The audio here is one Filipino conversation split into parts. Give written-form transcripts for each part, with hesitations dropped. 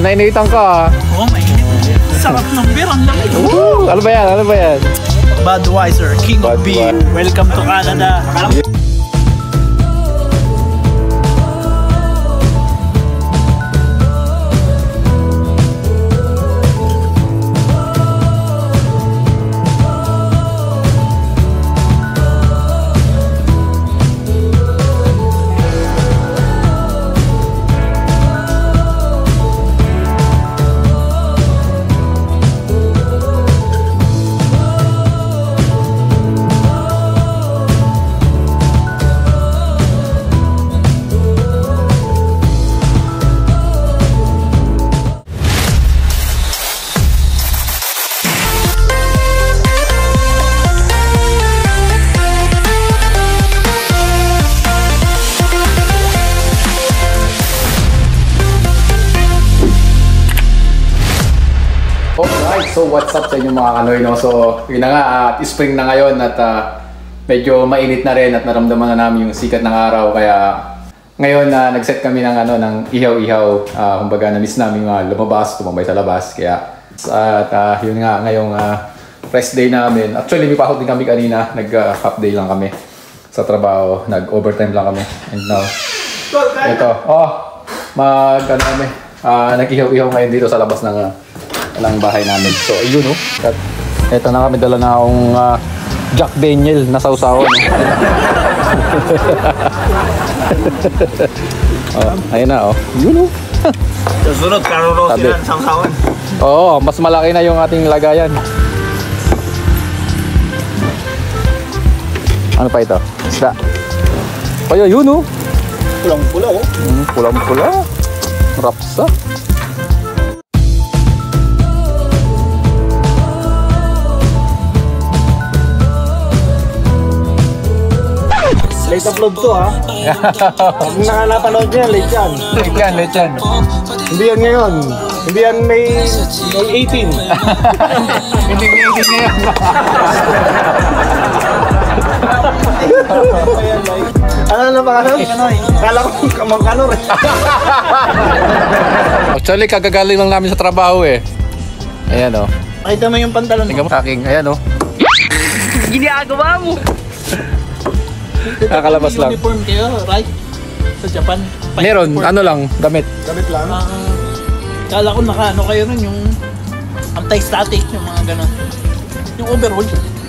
nainitan ka. Oo, mainit. Sarap ng beer, ang lamig. Ano ba yan? Ano ba yan? Budweiser, King of Beer. Welcome to Canada. So what's up sa inyo mga Kanoy, no? So yun na nga, spring na ngayon at medyo mainit na rin at naramdaman na namin yung sikat ng araw, kaya ngayon nag-set kami ng ng ihaw-ihaw. Kumbaga na-miss namin lumabas, tumambay sa labas, kaya at yun nga ngayong rest day namin. Actually may pahod din kami kanina, nag-half day lang kami sa trabaho, nag-overtime lang kami. And now ito, nag-ihaw-ihaw ngayon dito sa labas ng bahay namin. So, yun at eto na kami, dala na akong Jack Daniel na sausawan. Ayun na, yun Susunod, karuro sila ng sausawan. Oo, mas malaki na yung ating lagayan. Ano pa ito? Isda. Kaya yun Pulang-pula pulang-pula. Rapsa. Late upload to Kung nakapanood nyo yan, late yan. Hindi yan ngayon. Hindi yan May 18. Hindi May 18 ngayon. Ano na pangalan? Kala ko kamang-kanor Actually, kagagaling lang namin sa trabaho Ayan Pakita mo yung pantalon mo. Tingnan mo aking, ayan Ginagawa mo. Kakalabas lang. Uniform kayo, right? Sa Japan. Meron, lang, damit. Damit lang? Kala ko kayo nun, yung anti-static, yung mga gano'n. Yung overall.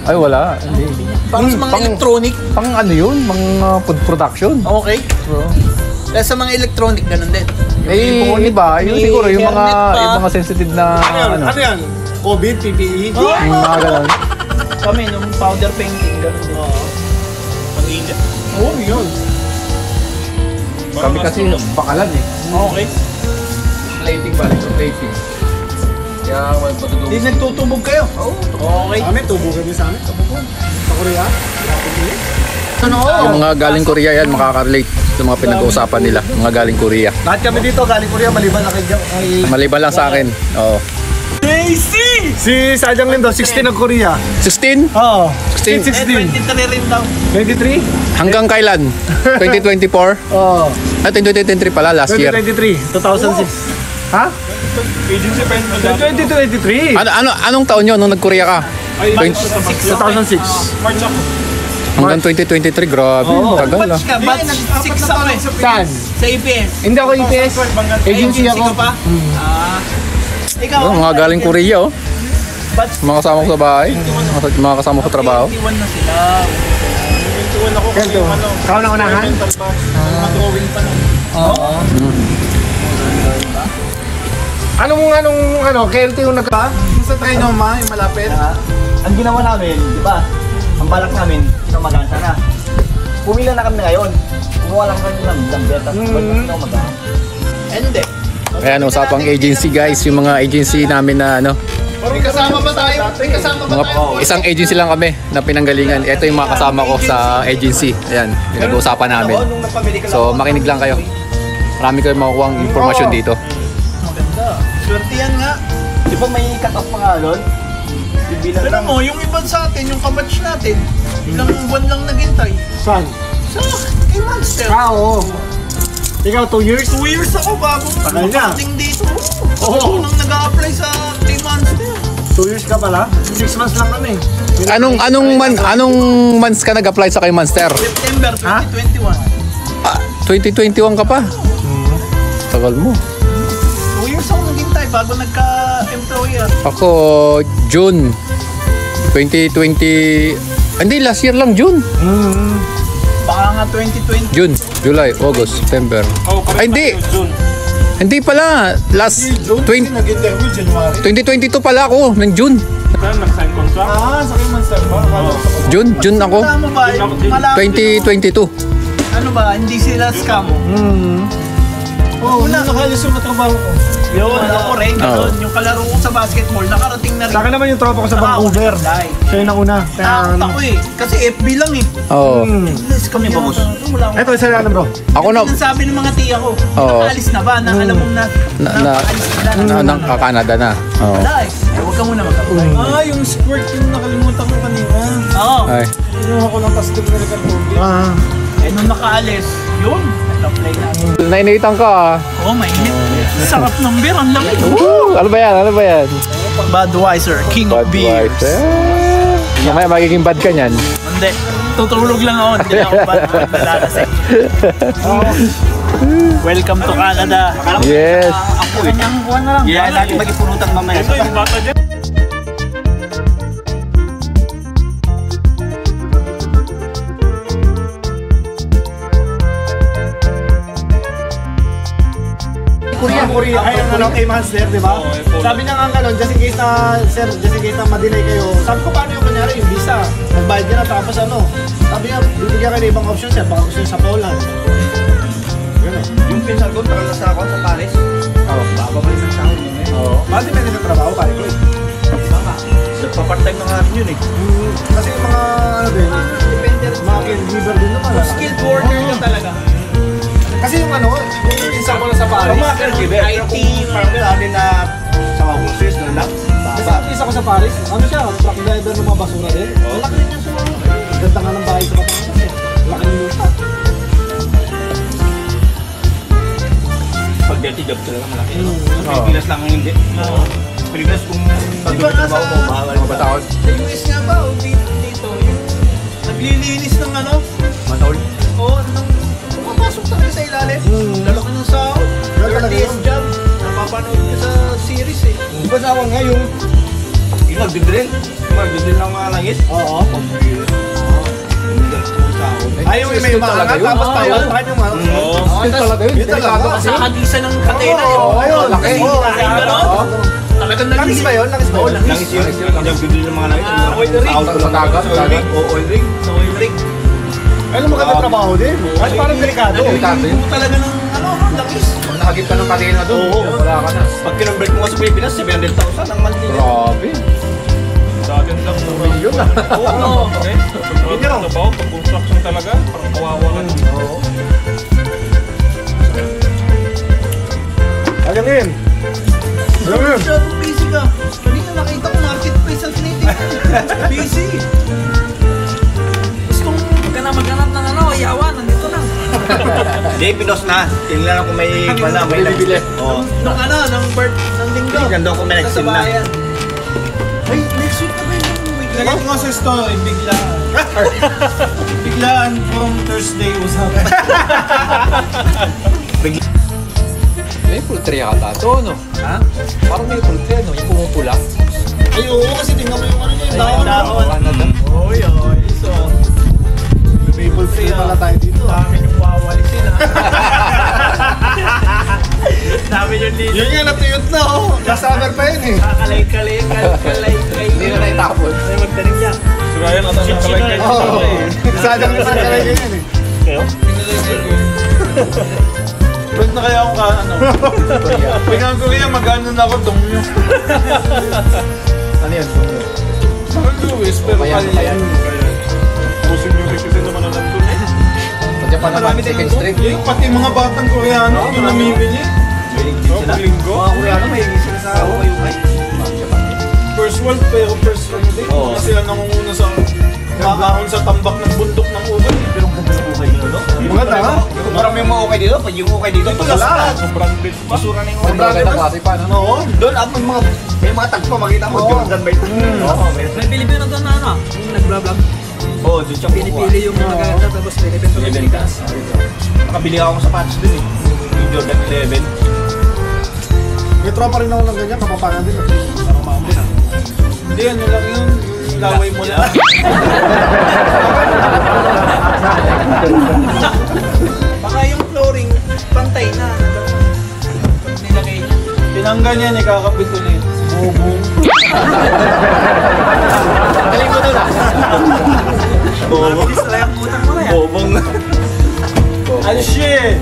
Ay, wala. Hindi. Parang sa mga electronic. Pang yun? Mga food production. Okay. Kaya sa mga electronic, gano'n din. Iba. Yun siguro, yung mga sensitive na Ano yan? COVID, PPE? Yung mga gano'n. Kami, nung powder painting, gano'n din. Pag-ingat? Oo, yun. Kami kasi bakalan Okay. Plating ba? Plating. Kaya wala patutubog. Hindi nagtutubog kayo? Oo. Okay. Kami, tubugan niyo sa amin. Tubugan. Sa Korea? Yung mga galing Korea yan, makaka-relate sa mga pinag-uusapan nila. Mga galing Korea. Lahat kami dito, galing Korea, maliban na kay... Maliban lang sa akin. Oo. Daisy! Si Sajang Lindo, 16 ng Korea. 16? Oo. 16? 23 rin daw. 23? Hanggang kailan? 2024? Oo. 2023 pala, last year. 2023, 2006. Ha? Agency pa yun. 2023. Anong taon yun nung nag-Korea ka? 2006. March ako. Hanggang 2023, grabe. Tagal Batch ka, batch 6 ako Saan? Sa EPS. Hindi ako EPS. Agency ako. ka pa? Ikaw? Mga galing Korea Batch mga kasama ko sa bahay, mga kasama ko sa trabaho. 21 na sila. 21 ako. Kento, ikaw na unahan? Mga drawing pa nun. Oo. Anong KLT yung nagka? Sa Trinoma, yung malapit? Ang ginawa namin, di ba? Ang balak namin, isang maganda na. Pumila na kami ngayon. Kumuha lang kami ng beta. Maganda. Hindi. Ayan, usapang agency guys, yung mga agency namin na May kasama ba tayo? isang agency lang kami na pinanggalingan. Ito yung mga kasama ko sa agency. Ayan, pinag-uusapan namin. So makinig lang kayo. Marami kayong makukuha ang impormasyon dito. Maganda. Swerte yan nga. Di ba may cut-off pa nga doon? Pero mo, yung iba sa atin, yung kamatch natin, ilang buwan lang naghintay. Saan? Sa kay Monster. Oo. Ikaw, 2 years? 2 years ako bago Tagal na. makating dito. Oo, ka pala? 6 months lang kami. Anong months ka nag-apply sa kay Monster? September 2021. 2021 ka pa? Tagal mo. 2 years ako naghintay bago nagka-employer. Ako, June 2020. Hindi, last year lang, June. Baka nga 2020. June, July, August, September. Ay, hindi. Hindi pala. Last nag-interview January. 2022 pala ako, ng June. Nag-sign contract? Sa kay Monster ba? June ako. Tama ba? Malapit. 2022. Ano ba? Hindi sila scam. Oo, nakalis yung natrabaho ko. Yun, ako rin. Ganun. Yung kalaro ko sa basketball, nakarating na rin. Sa akin naman yung tropa ko sa Vancouver. Siya yung nauna. Takot ako eh. Kasi FB lang eh. Oo. Scam niya ba, boss? Ito, isa lang bro. Ako na, Sabi ng mga tiya ko, Oo. nakaalis na ba? Na alam mong nakaalis na. Canada na. Oo. Wala eh. Huwag ka muna mag-apply. Yung squirt yung nakalimutan ko kanina. Oo. Ay. Kinuha ko lang tapos doon na nagka-COVID. Eh, nung nakaalis, yun. Nag-apply na. Nainitan ka ah. Oo, mainit. Sarap ng beer. Ang lamig. Ano ba yan? Ano ba yan? Budweiser, King of Beers. Mamaya magiging bad ka niyan. Hindi. Tutulog lang ako. Hindi ako nalalasing. Welcome to Canada. Yes. Ako eh. Kuha na lang. Yeah, lagi mag-ipunutan mamaya. Korea. Ay, ang ano kay Monster, di ba? Sabi niya nga ganun, just in case na, sir, just in case na ma-delay kayo. Sabi ko, paano yung kunyari yung visa? Nagbayad ka na, tapos ano? Sabi niya, bibigyan kayo ng ibang option, sir. Baka gusto niya sa Poland. Gano'n. Yung pinsan ko, tagal na sa ako sa Paris. Bababalik ng sahod mo ngayon. Bakit may nasa trabaho, pare ko eh. Nagpa-part-time na nga yun eh. Kasi yung mga, ano din, mga caregiver din naman. Skilled worker ka talaga. Kasi yung ano, yung pinsan ko na sa Paris. Ang mga caregiver, IT, parang sabi na sa mga groceries, doon lang. Kasi yung isa ko sa Paris, ano siya, truck driver ng mga basura din. Ang laki rin yan sa mga. Ganda nga ng bahay sa Batangas eh. Laki rin yung truck. Pag dirty job talaga malaki. Pilipinas lang ang hindi. Pilipinas kung Di ba nga sa bawal. sa US nga ba o dito yung naglilinis ng ano? Matol. Oo, nang pumapasok talaga sa ilalim. Lalaki ng sahod. Ganun talaga Dirtiest yun. job. Napapanood ko sa series eh. Di ba sawa nga yung... Yung magdidrill. Magdidrill ng mga langis. Oo. Ayaw yung may umaangat, tapos tawaran yung mga. Yun talaga yun. Yun talaga kasi. Sa hadisan ng katena eh. Oo, ayun. Laki. Oo. Ganon. Talagang Langis ba yun? Langis ba yun? Langis yun. Nagdidrill ng mga langis. Oil rig. Sa dagat. Oil rig. Sa oil rig. Ano maganda trabaho din? Kasi parang delikado. Naliligo talaga ng ano, langis. Pag nakagip ka ng kadena doon, wala ka na. Pag kinonvert mo nga sa Pilipinas, 700,000 ang monthly. Grabe. Dagan lang mura yun Yun ah. Oo. Hindi lang. Trabaho, pag construction talaga, parang kawawa ka. Alam mo yun. Alam mo yun. Masyadong busy ka. Kanina nakita ko marketplace ang tinitingnan. Busy. Gustong maghanap ng ano, yawan, nandito lang. Hindi, pinos na. Tingnan ko may bala, may Bibili. Oo. Nung ano, ng birth, ng linggo. Tingnan daw kung may Sa nagsim na. bayan. Ay, next week na ba yung week? Lagay ko nga sa story, biglaan. Biglaan from Thursday usapan. May poultry ata to, no? Ha? Parang may poultry, no? Yung pumupula. Ay, oo, kasi tingnan mo yung ano niya, yung dahon. Canada. Oy, oy. So, People free pala tayo dito. dami yung wawalik sila. Dami yung dito. Yun nga natuyot na, oh. Kasama pa yun eh. Kakalay-kalay. Hindi na naitapon. Ay, magdaring yan. Si Ryan, ata sa kalagay. Oo. Sadang na sa kalay yun eh. Ba't na kaya akong ano? Pingang ko kaya mag-ano na ako dong nyo. Ano yan? Parang Luis, pero Bayan, kaya. bayan. Pusin yung kasi naman na nandun eh. Sa Japan naman, second street. Yung pati mga batang Koreano, yung namimili. Oh, linggo. Mga Koreano, may sila sa Huawei. First world pero first world din. Oo. Kasi sila nangunguna sa kakahon sa tambak ng bundok ng ugat. Pero ang ganda ng buhay nyo, no? Maganda ha? Marami yung mga okay dito, pag yung okay dito, Ito basura. last na. Branded pa. Basura na yung Ang okay. branded na klase pa, no? Oo, doon at may mga tagpo, makita mo, Jordan ba ito? Oo, May Pilipino doon na ano, yung nag-vlog. Oo, doon siya Pinipili yung mga maganda tapos pinipili yung likas. Nakabili ako ng sapatos din eh. Yung Jordan 11. May tropa rin ako ng ganyan, kapapangan din. Parang maamon ah. Hindi, ano lang yun. Yung laway mo lang. Baka yung flooring, pantay na. Pag nilagay niya. Tinanggal niya ni kakapit ulit. Galing mo doon ah. Mabilis na yung utang mo na yan. Bobong. Ay, shit!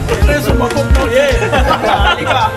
Ito yung sumagot mo, yeah! Halika.